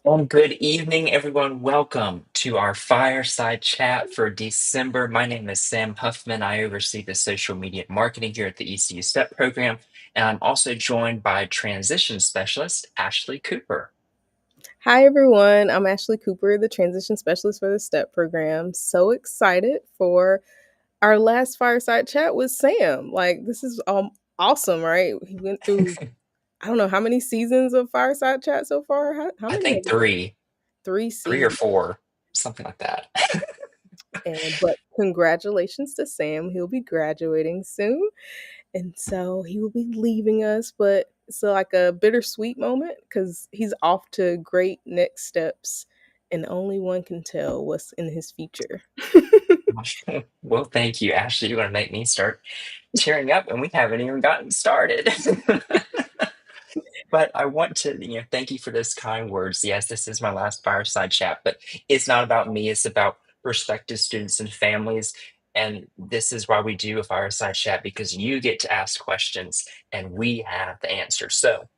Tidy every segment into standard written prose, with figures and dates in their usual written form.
And good evening, everyone. Welcome to our Fireside Chat for December. My name is Sam Huffman. I oversee the social media marketing here at the ECU STEPP program, and I'm also joined by transition specialist Ashley Cooper. Hi, everyone. I'm Ashley Cooper, the transition specialist for the STEP program. So excited for our last fireside chat with Sam. Like, this is awesome, right? He went through, I don't know how many seasons of fireside chat so far. How I many think have we done? three, Three three or seasons. four, something like that. But congratulations to Sam. He'll be graduating soon. And so he will be leaving us, but it's like a bittersweet moment because he's off to great next steps, and only one can tell what's in his future. Well, thank you, Ashley. You're going to make me start tearing up, and we haven't even gotten started. But I want to, thank you for those kind words. Yes, this is my last fireside chat, but it's not about me. It's about prospective students and families. And this is why we do a fireside chat because you get to ask questions and we have the answers. So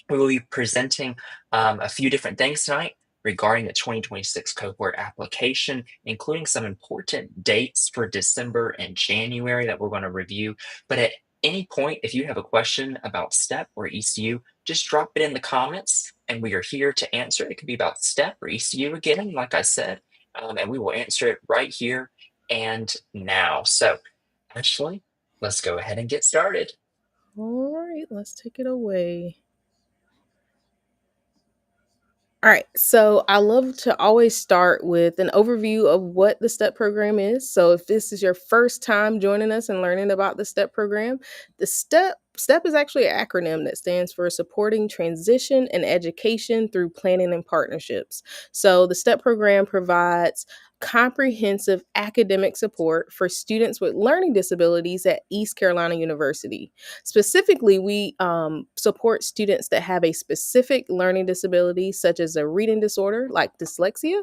we will be presenting a few different things tonight regarding the 2026 cohort application, including some important dates for December and January that we're going to review. But at any point, if you have a question about STEP or ECU, just drop it in the comments and we are here to answer. It could be about STEP or ECU again, like I said, and we will answer it right here and now. So, Ashley, let's go ahead and get started. All right, let's take it away. All right, so I love to always start with an overview of what the STEP program is. So if this is your first time joining us and learning about the STEP program, the STEP is actually an acronym that stands for Supporting Transition and Education Through Planning and Partnerships. So the STEP program provides comprehensive academic support for students with learning disabilities at East Carolina University. Specifically, we support students that have a specific learning disability, such as a reading disorder like dyslexia,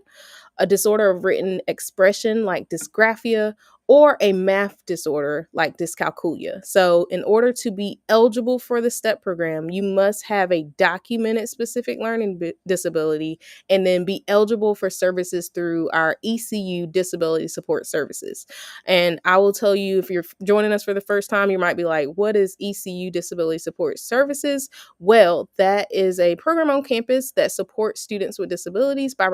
a disorder of written expression like dysgraphia, or a math disorder like dyscalculia. So, in order to be eligible for the STEP program, you must have a documented specific learning disability and then be eligible for services through our ECU disability support services. And I will tell you, if you're joining us for the first time, you might be like, what is ECU disability support services? Well, that is a program on campus that supports students with disabilities by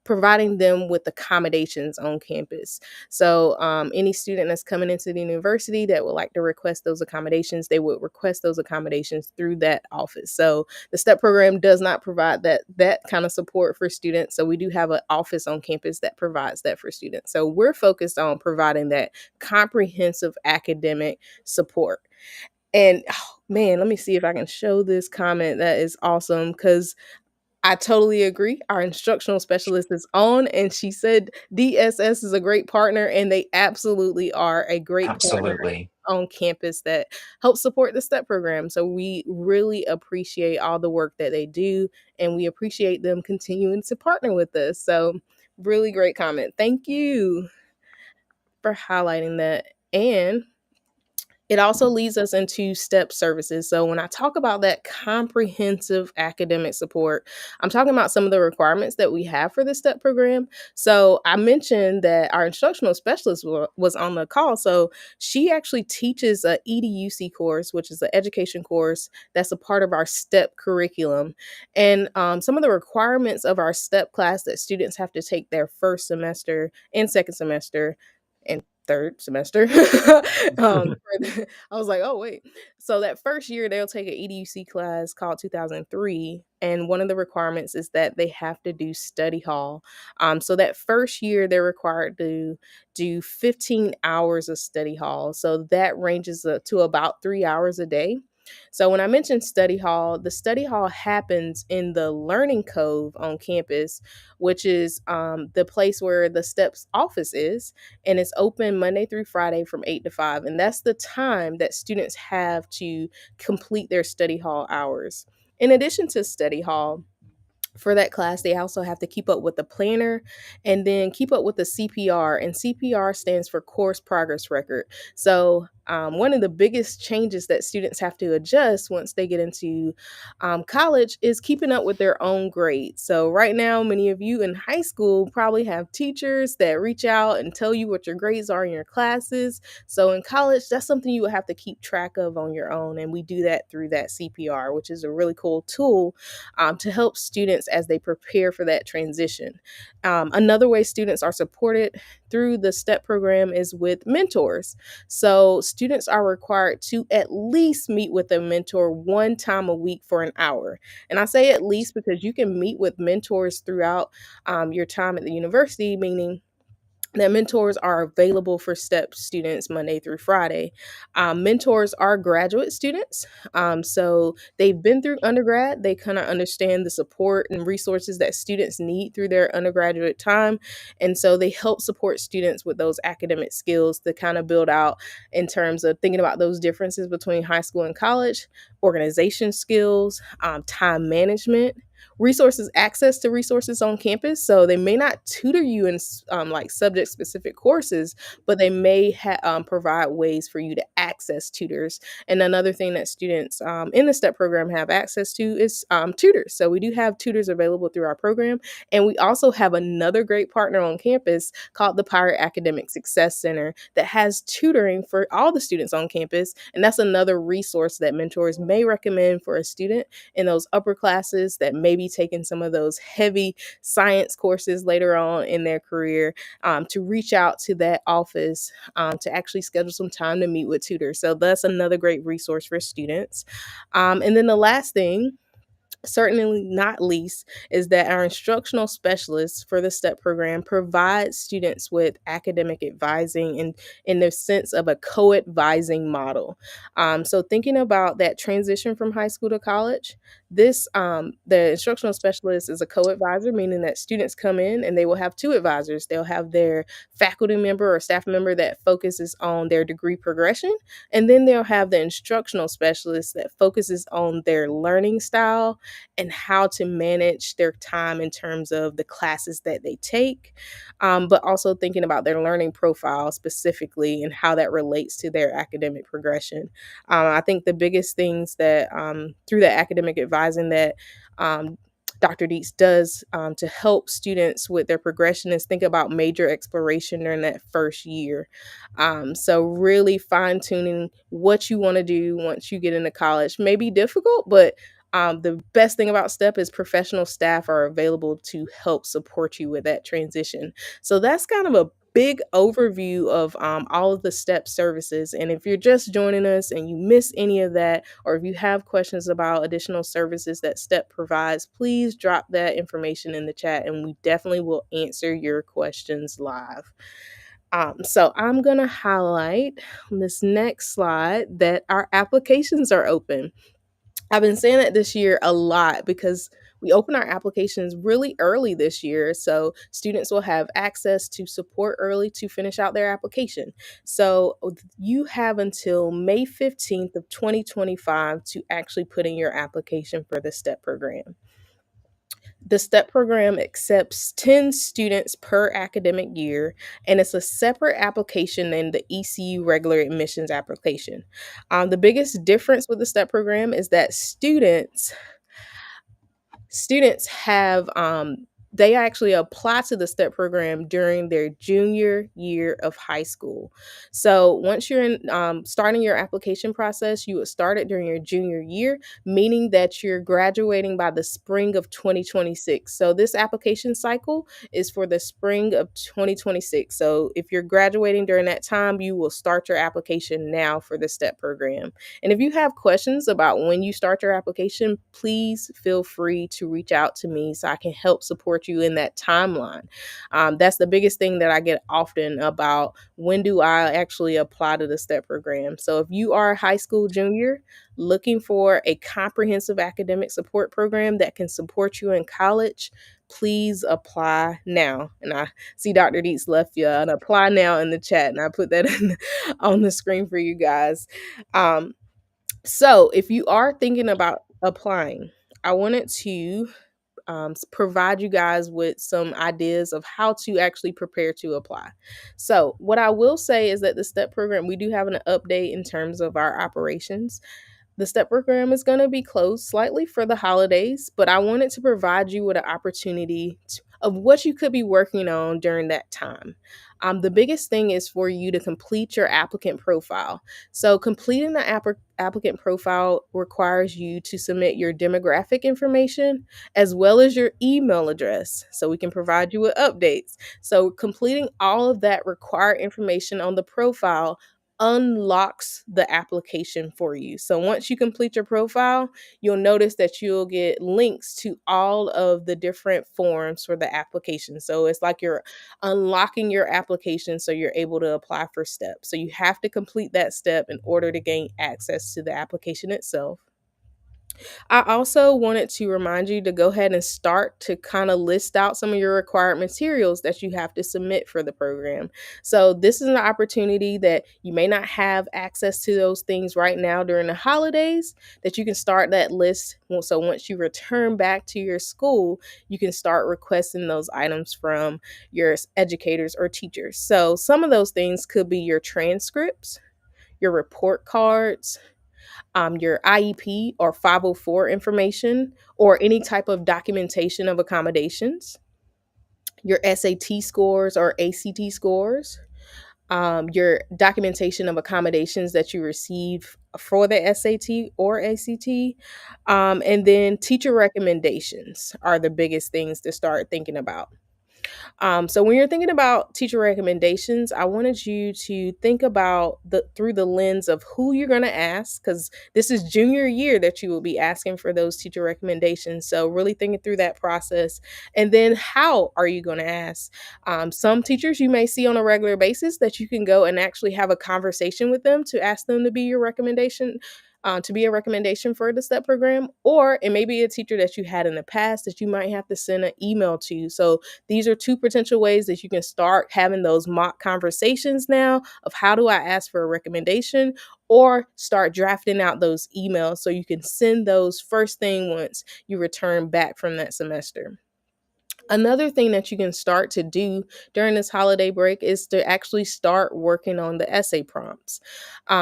providing them with accommodations on campus. So any student that's coming into the university that would like to request those accommodations, they would request those accommodations through that office. So the STEP program does not provide that kind of support for students. So we do have an office on campus that provides that for students. So we're focused on providing that comprehensive academic support. And oh, man, let me see if I can show this comment. That is awesome because I totally agree. Our instructional specialist is on, and she said DSS is a great partner, and they absolutely are a great partner Absolutely. on campus that helps support the STEP program. So we really appreciate all the work that they do, and we appreciate them continuing to partner with us. So really great comment. Thank you for highlighting that. And It also leads us into STEP services. So when I talk about that comprehensive academic support, I'm talking about some of the requirements that we have for the STEP program. So I mentioned that our instructional specialist was on the call. So she actually teaches a EDUC course, which is an education course that's a part of our STEP curriculum. And some of the requirements of our STEP class that students have to take their first semester and second semester and third semester. I was like, oh wait. So that first year they'll take an EDUC class called 2003, and one of the requirements is that they have to do study hall. So that first year they're required to do 15 hours of study hall. So that ranges to about 3 hours a day. So when I mentioned study hall, the study hall happens in the Learning Cove on campus, which is the place where the STEP's office is, and it's open Monday through Friday from 8 to 5. And that's the time that students have to complete their study hall hours. In addition to study hall, for that class, they also have to keep up with the planner and then keep up with the CPR. And CPR stands for course progress record. So, one of the biggest changes that students have to adjust once they get into college is keeping up with their own grades. So, right now, many of you in high school probably have teachers that reach out and tell you what your grades are in your classes. So, in college, that's something you would have to keep track of on your own. And we do that through that CPR, which is a really cool tool to help students as they prepare for that transition. Another way students are supported through the STEP program is with mentors. So, students are required to at least meet with a mentor one time a week for an hour. And I say at least because you can meet with mentors throughout your time at the university, meaning that mentors are available for STEP students Monday through Friday. Mentors are graduate students. So they've been through undergrad. They kind of understand the support and resources that students need through their undergraduate time. And so they help support students with those academic skills to kind of build out in terms of thinking about those differences between high school and college, organization skills, time management, resources, access to resources on campus. So they may not tutor you in like subject specific courses, but they may provide ways for you to access tutors. And another thing that students in the STEP program have access to is tutors. So we do have tutors available through our program. And we also have another great partner on campus called the Pirate Academic Success Center that has tutoring for all the students on campus. And that's another resource that mentors may recommend for a student in those upper classes that may be taking some of those heavy science courses later on in their career, to reach out to that office to actually schedule some time to meet with tutors. So that's another great resource for students. And then the last thing, certainly not least, is that our instructional specialists for the STEP program provide students with academic advising in the sense of a co-advising model. So thinking about that transition from high school to college, this the instructional specialist is a co-advisor, meaning that students come in and they will have two advisors. They'll have their faculty member or staff member that focuses on their degree progression, and then they'll have the instructional specialist that focuses on their learning style and how to manage their time in terms of the classes that they take, but also thinking about their learning profile specifically and how that relates to their academic progression. I think the biggest things that through the academic advising that um, Dr. Dietz does to help students with their progression is think about major exploration during that first year. So, really fine tuning what you want to do once you get into college may be difficult, but the best thing about STEP is professional staff are available to help support you with that transition. So that's kind of a big overview of all of the STEP services. And if you're just joining us and you miss any of that, or if you have questions about additional services that STEP provides, please drop that information in the chat and we definitely will answer your questions live. So I'm going to highlight on this next slide that our applications are open. I've been saying that this year a lot because we open our applications really early this year. So students will have access to support early to finish out their application. So you have until May 15th of 2025 to actually put in your application for the STEP program. The STEP program accepts 10 students per academic year, and it's a separate application than the ECU regular admissions application. The biggest difference with the STEP program is that students have they actually apply to the STEP program during their junior year of high school. So once you're in starting your application process, you would start it during your junior year, meaning that you're graduating by the spring of 2026. So this application cycle is for the spring of 2026. So if you're graduating during that time, you will start your application now for the STEP program. And if you have questions about when you start your application, please feel free to reach out to me so I can help support you in that timeline. That's the biggest thing that I get often about: when do I actually apply to the STEP program? So if you are a high school junior looking for a comprehensive academic support program that can support you in college, please apply now. And I see Dr. Dietz left you an apply now in the chat, and I put that on the screen for you guys. Um, so, if you are thinking about applying, I wanted to provide you guys with some ideas of how to actually prepare to apply. So, what I will say is that the STEP program, we do have an update in terms of our operations. The STEP program is going to be closed slightly for the holidays, but I wanted to provide you with an opportunity of what you could be working on during that time. The biggest thing is for you to complete your applicant profile. So, completing the applicant profile requires you to submit your demographic information as well as your email address so we can provide you with updates. So, completing all of that required information on the profile unlocks the application for you. So once you complete your profile, you'll notice that you'll get links to all of the different forms for the application. So it's like you're unlocking your application so you're able to apply for STEP. So you have to complete that step in order to gain access to the application itself. I also wanted to remind you to go ahead and start to kind of list out some of your required materials that you have to submit for the program. So, this is an opportunity that you may not have access to those things right now during the holidays, that you can start that list. So, once you return back to your school, you can start requesting those items from your educators or teachers. So, some of those things could be your transcripts, your report cards, your IEP or 504 information, or any type of documentation of accommodations, your SAT scores or ACT scores, your documentation of accommodations that you receive for the SAT or ACT, and then teacher recommendations are the biggest things to start thinking about. So when you're thinking about teacher recommendations, I wanted you to think about the through the lens of who you're going to ask, because this is junior year that you will be asking for those teacher recommendations. So really thinking through that process, and then how are you going to ask? Some teachers you may see on a regular basis that you can go and actually have a conversation with them to ask them to be your recommendation. To be a recommendation for the STEP program, or it may be a teacher that you had in the past that you might have to send an email to. So these are two potential ways that you can start having those mock conversations now of how do I ask for a recommendation, or start drafting out those emails so you can send those first thing once you return back from that semester. Another thing that you can start to do during this holiday break is to actually start working on the essay prompts.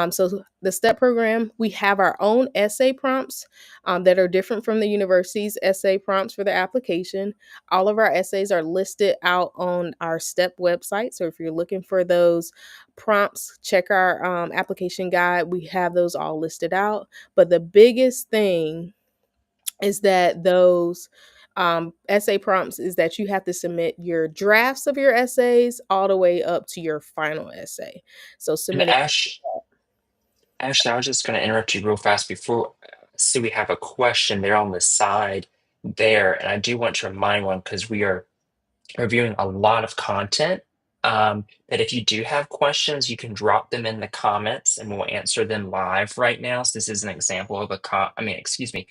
So, the STEP program, we have our own essay prompts that are different from the university's essay prompts for the application. All of our essays are listed out on our STEP website. So, if you're looking for those prompts, check our application guide. We have those all listed out. But the biggest thing is that those essay prompts is that you have to submit your drafts of your essays all the way up to your final essay. So And submitting. Ashley, I was just going to interrupt you real fast before. See, we have a question there on the side there, and I do want to remind one because we are reviewing a lot of content. That if you do have questions, you can drop them in the comments, and we'll answer them live right now. So this is an example of excuse me,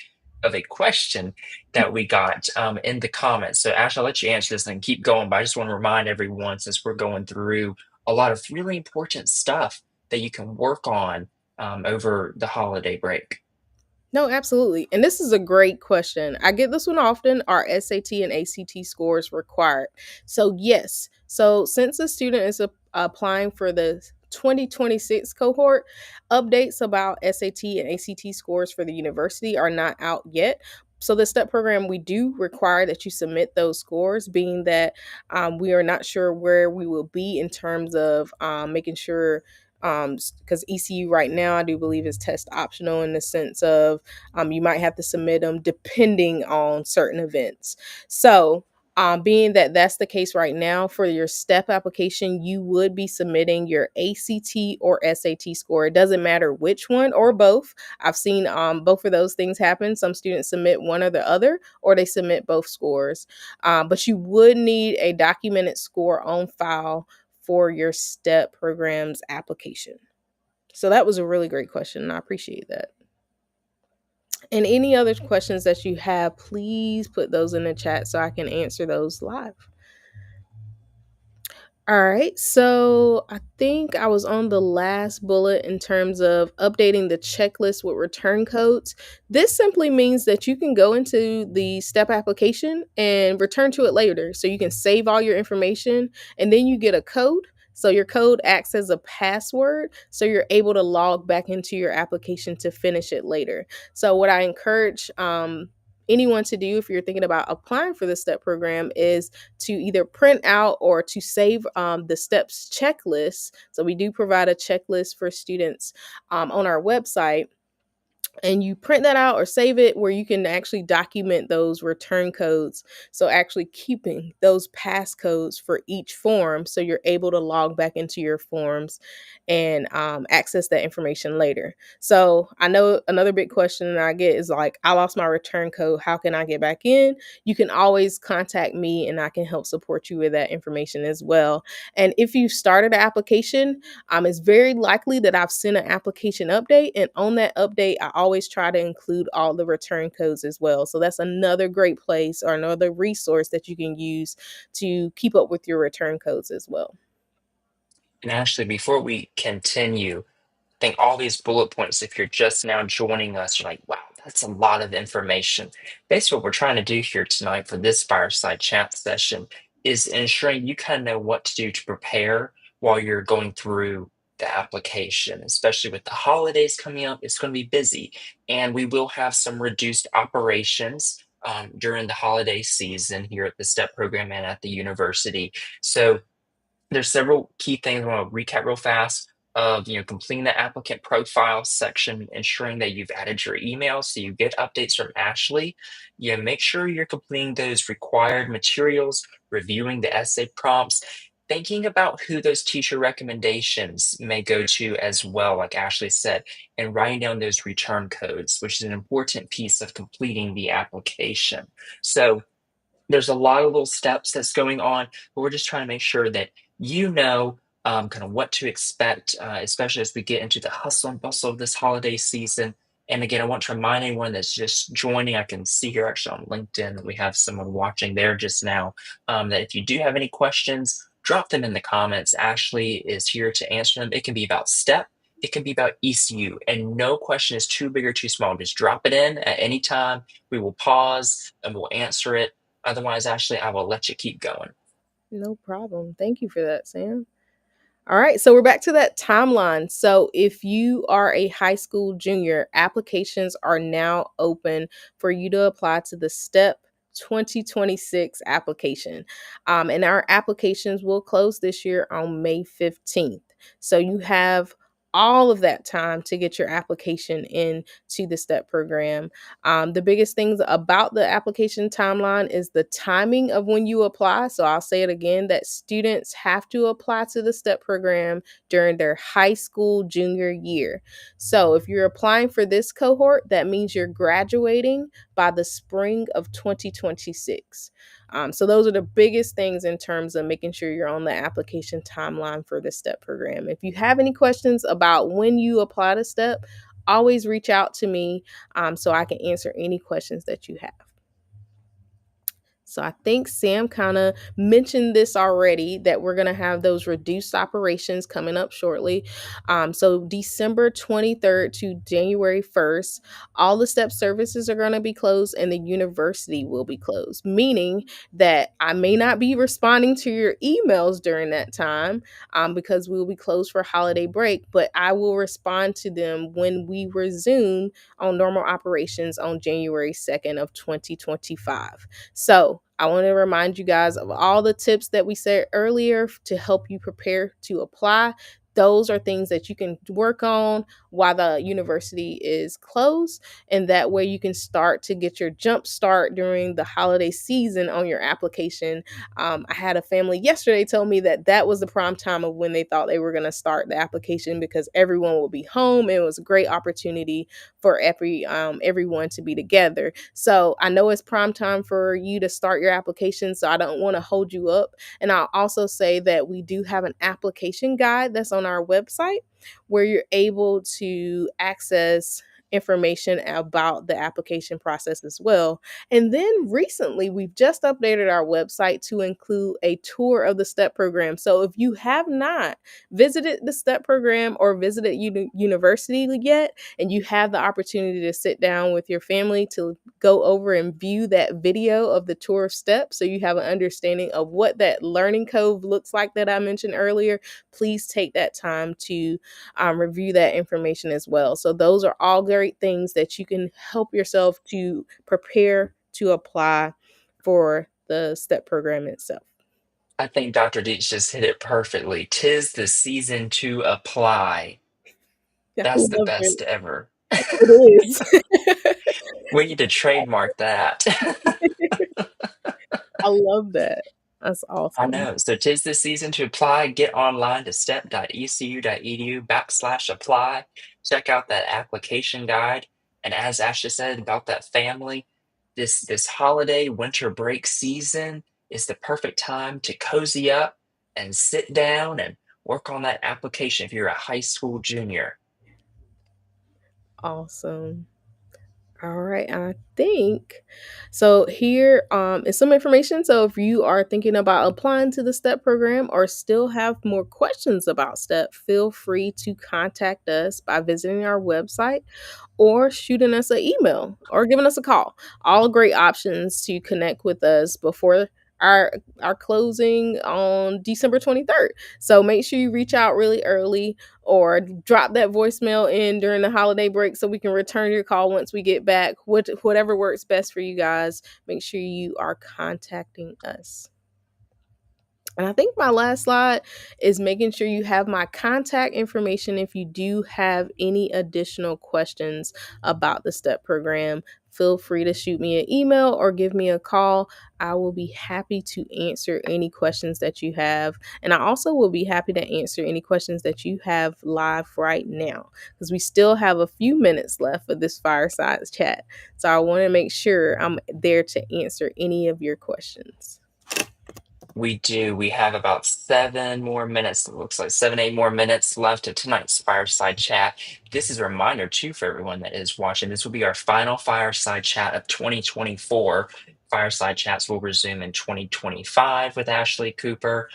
of a question that we got in the comments. So Ash, I'll let you answer this and keep going. But I just want to remind everyone, since we're going through a lot of really important stuff that you can work on over the holiday break. No, absolutely. And this is a great question. I get this one often. Are SAT and ACT scores required? So, yes. So, since a student is applying for the 2026 cohort, updates about SAT and ACT scores for the university are not out yet. So, the STEP program, we do require that you submit those scores, being that we are not sure where we will be in terms of making sure, because ECU right now I do believe is test optional in the sense of you might have to submit them depending on certain events. So, being that that's the case right now for your STEP application, you would be submitting your ACT or SAT score. It doesn't matter which one or both. I've seen both of those things happen. Some students submit one or the other, or they submit both scores. But you would need a documented score on file for your STEP program's application. So that was a really great question, and I appreciate that. And any other questions that you have, please put those in the chat so I can answer those live. All right, so I think I was on the last bullet in terms of updating the checklist with return codes. This simply means that you can go into the STEP application and return to it later. So you can save all your information and then you get a code. So your code acts as a password. So you're able to log back into your application to finish it later. So, what I encourage anyone to do if you're thinking about applying for the STEP program is to either print out or to save the steps checklist. So we do provide a checklist for students on our website, and you print that out or save it where you can actually document those return codes. So actually keeping those passcodes for each form so you're able to log back into your forms and access that information later. So I know another big question that I get is like, I lost my return code. How can I get back in? You can always contact me and I can help support you with that information as well. And if you've started an application, it's very likely that I've sent an application update, and on that update, I always try to include all the return codes as well. So that's another great place or another resource that you can use to keep up with your return codes as well. And Ashley, before we continue, think all these bullet points, if you're just now joining us, you're like, wow, that's a lot of information. Basically, what we're trying to do here tonight for this fireside chat session is ensuring you kind of know what to do to prepare while you're going through the application, especially with the holidays coming up. It's going to be busy, and we will have some reduced operations during the holiday season here at the STEP program and at the university. So there's several key things I want to recap real fast of completing the applicant profile section, ensuring that you've added your email so you get updates from Ashley. Make sure you're completing those required materials, reviewing the essay prompts, thinking about who those teacher recommendations may go to as well, like Ashley said, and writing down those return codes, which is an important piece of completing the application. So there's a lot of little steps that's going on, but we're just trying to make sure that kind of what to expect, especially as we get into the hustle and bustle of this holiday season. And again, I want to remind anyone that's just joining, I can see here actually on LinkedIn that we have someone watching there just now, that if you do have any questions, drop them in the comments. Ashley is here to answer them. It can be about STEP, it can be about ECU, and no question is too big or too small. Just drop it in at any time. We will pause and we'll answer it. Otherwise, Ashley, I will let you keep going. No problem. Thank you for that, Sam. All right, so we're back to that timeline. So, if you are a high school junior, applications are now open for you to apply to the STEP 2026 application. And our applications will close this year on May 15th. So, you have all of that time to get your application in to the STEP program. The biggest things about the application timeline is the timing of when you apply. So I'll say it again, that students have to apply to the STEP program during their high school junior year. So if you're applying for this cohort, that means you're graduating by the spring of 2026. So those are the biggest things in terms of making sure you're on the application timeline for the STEP program. If you have any questions about when you apply to STEP, always reach out to me so I can answer any questions that you have. So I think Sam kind of mentioned this already that we're going to have those reduced operations coming up shortly. So December 23rd to January 1st, all the STEP services are going to be closed and the university will be closed, meaning that I may not be responding to your emails during that time because we will be closed for holiday break, but I will respond to them when we resume on normal operations on January 2nd of 2025. So I want to remind you guys of all the tips that we said earlier to help you prepare to apply. Those are things that you can work on while the university is closed. And that way you can start to get your jump start during the holiday season on your application. I had a family yesterday tell me that that was the prime time of when they thought they were going to start the application because everyone will be home. And it was a great opportunity for everyone to be together. So I know it's prime time for you to start your application, so I don't want to hold you up. And I'll also say that we do have an application guide that's on our website where you're able to access information about the application process as well. And then recently, we've just updated our website to include a tour of the STEP program. So if you have not visited the STEP program or visited university yet, and you have the opportunity to sit down with your family to go over and view that video of the tour of STEP so you have an understanding of what that learning cove looks like that I mentioned earlier, please take that time to review that information as well. So those are all great things that you can help yourself to prepare to apply for the STEP program itself. I think Dr. Deets just hit it perfectly. Tis the season to apply. I That's the love it. best ever. It is. We need to trademark that. I love that. That's I awesome. know. So tis the season to apply. Get online to step.ecu.edu/apply. Check out that application guide. And as Ashley said about that family, this holiday winter break season is the perfect time to cozy up and sit down and work on that application if you're a high school junior. Awesome. All right, I think so. Here is some information. So, if you are thinking about applying to the STEP program or still have more questions about STEP, feel free to contact us by visiting our website or shooting us an email or giving us a call. All great options to connect with us before our our closing on December 23rd. So make sure you reach out really early or drop that voicemail in during the holiday break so we can return your call once we get back. Whatever works best for you guys, make sure you are contacting us. And I think my last slide is making sure you have my contact information if you do have any additional questions about the STEP program. Feel free to shoot me an email or give me a call. I will be happy to answer any questions that you have. And I also will be happy to answer any questions that you have live right now because we still have a few minutes left of this fireside chat. So I want to make sure I'm there to answer any of your questions. We do. We have about 7 more minutes. It looks like 7, 8 more minutes left of tonight's fireside chat. This is a reminder too for everyone that is watching. This will be our final fireside chat of 2024. Fireside chats will resume in 2025 with Ashley Cooper.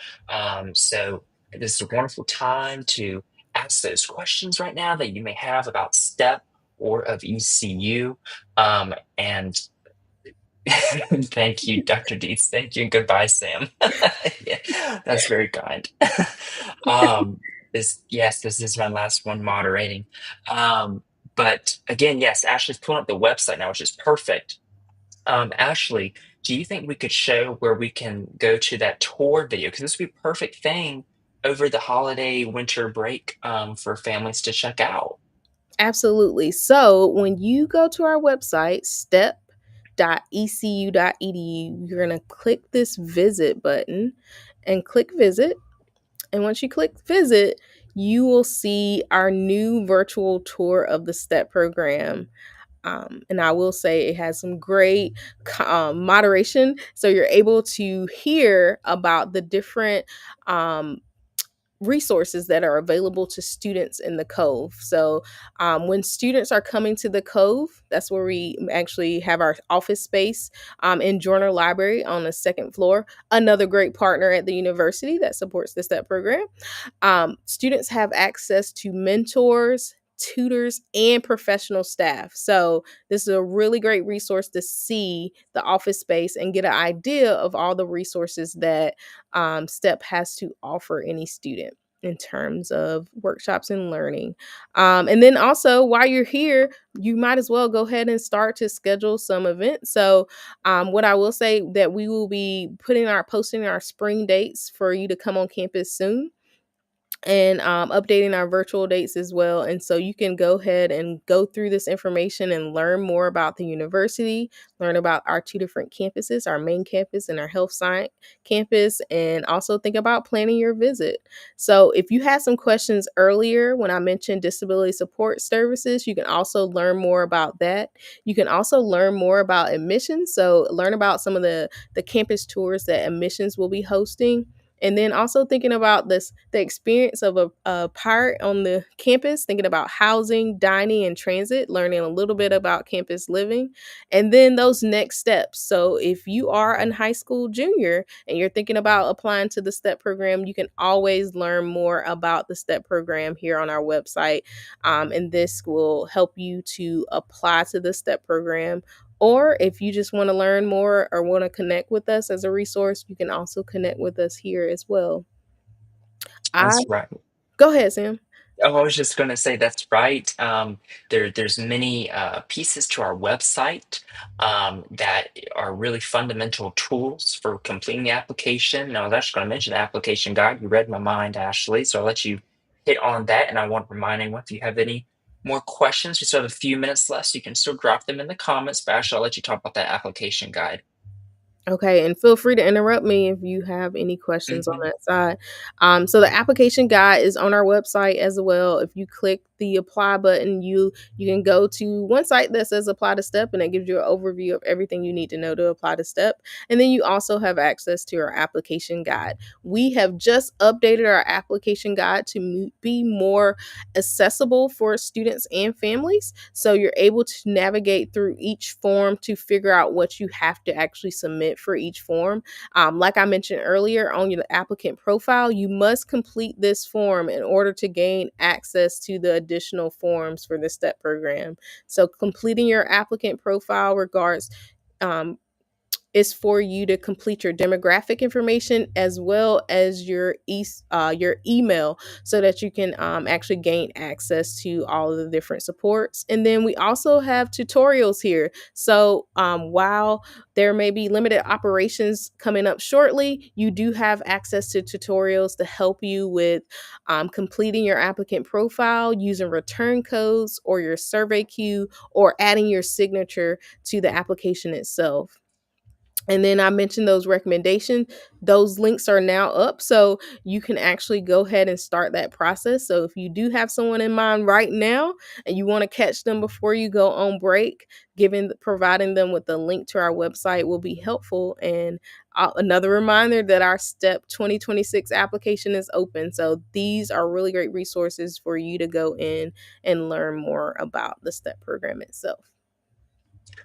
So this is a wonderful time to ask those questions right now that you may have about STEP or of ECU. And Thank you, Dr. Deets. Thank you, and goodbye, Sam. Yeah, that's very kind. um, this is my last one moderating. But again, yes, Ashley's pulling up the website now, which is perfect. Ashley, do you think we could show where we can go to that tour video? Because this would be a perfect thing over the holiday winter break for families to check out. Absolutely. So when you go to our website, step.ecu.edu, you're going to click this visit button and click visit. And once you click visit, you will see our new virtual tour of the STEP program. And I will say it has some great moderation. So you're able to hear about the different resources that are available to students in the Cove. So, when students are coming to the Cove, that's where we actually have our office space in Joyner Library on the second floor. Another great partner at the university that supports the STEP program. Students have access to mentors, tutors, and professional staff. So, this is a really great resource to see the office space and get an idea of all the resources that STEP has to offer any student in terms of workshops and learning. And then also, while you're here, you might as well go ahead and start to schedule some events. So, what I will say that we will be posting our spring dates for you to come on campus soon, and updating our virtual dates as well. And so you can go ahead and go through this information and learn more about the university, learn about our two different campuses, our main campus and our health science campus, and also think about planning your visit. So if you had some questions earlier when I mentioned disability support services, you can also learn more about that. You can also learn more about admissions. So learn about some of the campus tours that admissions will be hosting, and then also thinking about the experience of a pirate on the campus, thinking about housing, dining, and transit, learning a little bit about campus living, and then those next steps. So if you are a high school junior and you're thinking about applying to the STEP program, you can always learn more about the STEP program here on our website. And this will help you to apply to the STEP program, or if you just want to learn more or want to connect with us as a resource, you can also connect with us here as well. I That's right. Go ahead, Sam. Oh, I was just going to say that's right. There's many pieces to our website that are really fundamental tools for completing the application. And I was actually going to mention the application guide. You read my mind, Ashley. So I'll let you hit on that. And I want to remind anyone, if you have any more questions, we still have a few minutes left. So you can still drop them in the comments. But Ashley, I'll let you talk about that application guide. Okay, and feel free to interrupt me if you have any questions on Hmm. that side. So the application guide is on our website as well. If you click the apply button, you can go to one site that says apply to STEP, and it gives you an overview of everything you need to know to apply to STEP. And then you also have access to our application guide. We have just updated our application guide to be more accessible for students and families. So you're able to navigate through each form to figure out what you have to actually submit for each form. Like I mentioned earlier, on your applicant profile, you must complete this form in order to gain access to the additional forms for the STEP program. So completing your applicant profile regards um, is for you to complete your demographic information as well as your email, so that you can actually gain access to all of the different supports. And then we also have tutorials here. So while there may be limited operations coming up shortly, you do have access to tutorials to help you with completing your applicant profile, using return codes or your survey queue, or adding your signature to the application itself. And then I mentioned those recommendations. Those links are now up, so you can actually go ahead and start that process. So if you do have someone in mind right now and you want to catch them before you go on break, providing them with the link to our website will be helpful. And another reminder that our STEP 2026 application is open. So these are really great resources for you to go in and learn more about the STEP program itself.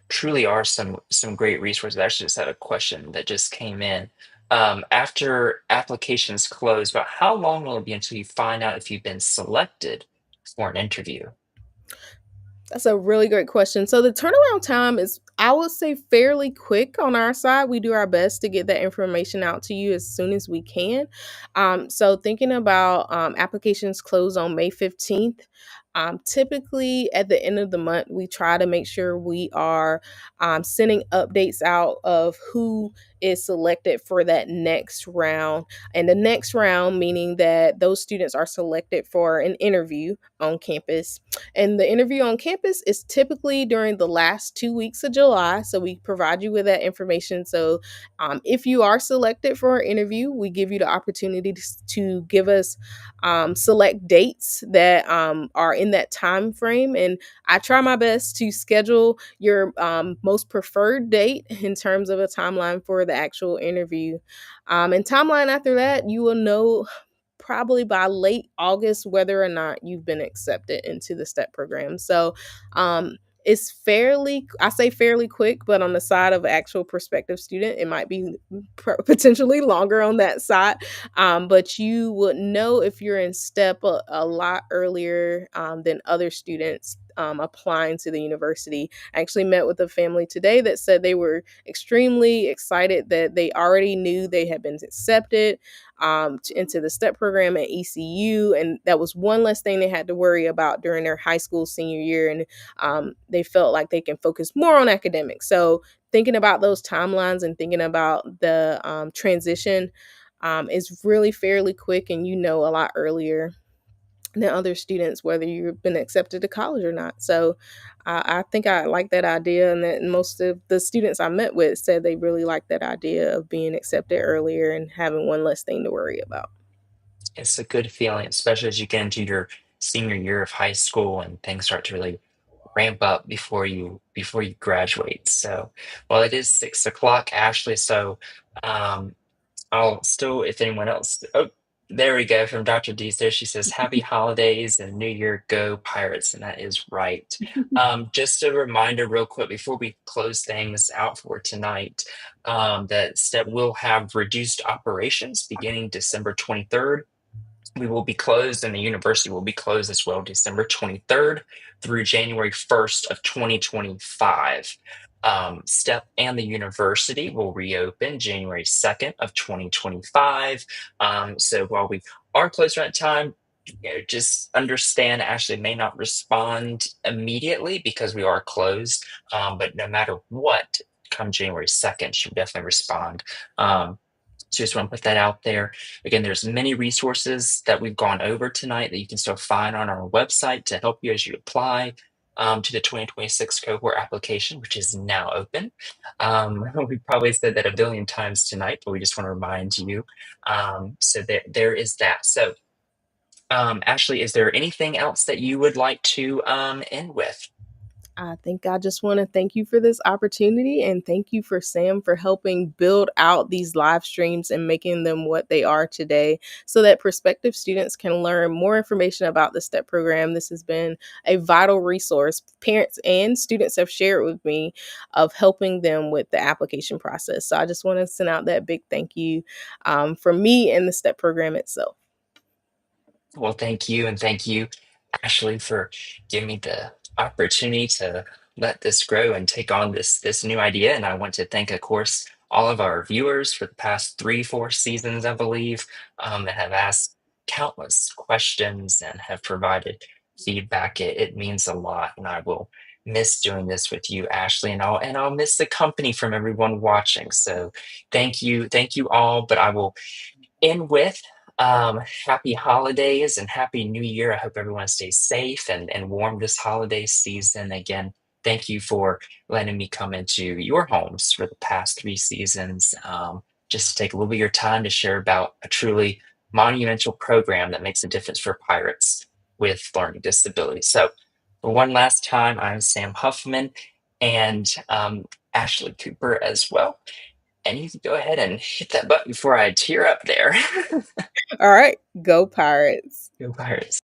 Truly are some great resources. I actually just had a question that just came in. After applications close, about how long will it be until you find out if you've been selected for an interview? That's a really great question. So the turnaround time is, I would say, fairly quick on our side. We do our best to get that information out to you as soon as we can. So thinking about applications close on May 15th. Typically at the end of the month, we try to make sure we are sending updates out of who is selected for that next round. And the next round, meaning that those students are selected for an interview on campus, and the interview on campus is typically during the last 2 weeks of July. So we provide you with that information. So if you are selected for an interview, we give you the opportunity to give us select dates that are in that time frame. And I try my best to schedule your most preferred date in terms of a timeline for the actual interview. And timeline after that, you will know probably by late August whether or not you've been accepted into the STEP program. So it's fairly, I say fairly quick, but on the side of actual prospective student, it might be potentially longer on that side. But you would know if you're in STEP a lot earlier than other students applying to the university. I actually met with a family today that said they were extremely excited that they already knew they had been accepted into the STEP program at ECU. And that was one less thing they had to worry about during their high school senior year. And they felt like they can focus more on academics. So thinking about those timelines and thinking about the transition is really fairly quick, and you know a lot earlier than other students whether you've been accepted to college or not. So I think I like that idea, and that most of the students I met with said they really like that idea of being accepted earlier and having one less thing to worry about. It's a good feeling, especially as you get into your senior year of high school and things start to really ramp up before you graduate. So, well, it is 6 o'clock, Ashley. So, um, I'll still, if anyone else, oh, there we go from Dr. D. There she says, "Happy holidays and New Year, go Pirates," and that is right. Just a reminder, real quick, before we close things out for tonight, that STEP will have reduced operations beginning December 23rd. We will be closed, and the university will be closed as well, December 23rd through January 1st of 2025. STEP and the university will reopen January 2nd of 2025. So while we are closed for that time, just understand Ashley may not respond immediately because we are closed. But no matter what, come January 2nd, she'll definitely respond. So just want to put that out there. Again, there's many resources that we've gone over tonight that you can still find on our website to help you as you apply to the 2026 cohort application, which is now open. We probably said that a billion times tonight, but we just want to remind you. So there is that. So, Ashley, is there anything else that you would like to end with? I think I just want to thank you for this opportunity, and thank you for Sam for helping build out these live streams and making them what they are today so that prospective students can learn more information about the STEP program. This has been a vital resource parents and students have shared with me of helping them with the application process. So I just want to send out that big thank you from me and the STEP program itself. Well, thank you, and thank you, Ashley, for giving me the opportunity to let this grow and take on this new idea. And I want to thank, of course, all of our viewers for the past 3, 4 seasons, I believe, that have asked countless questions and have provided feedback. It means a lot, and I will miss doing this with you, Ashley, and I'll miss the company from everyone watching. So thank you all. But I will end with happy holidays and happy new year. I hope everyone stays safe and warm this holiday season. Again, thank you for letting me come into your homes for the past 3 seasons. Just to take a little bit of your time to share about a truly monumental program that makes a difference for pirates with learning disabilities. So, for one last time, I'm Sam Huffman and Ashley Cooper as well. And you can go ahead and hit that button before I tear up there. All right, go Pirates. Go Pirates.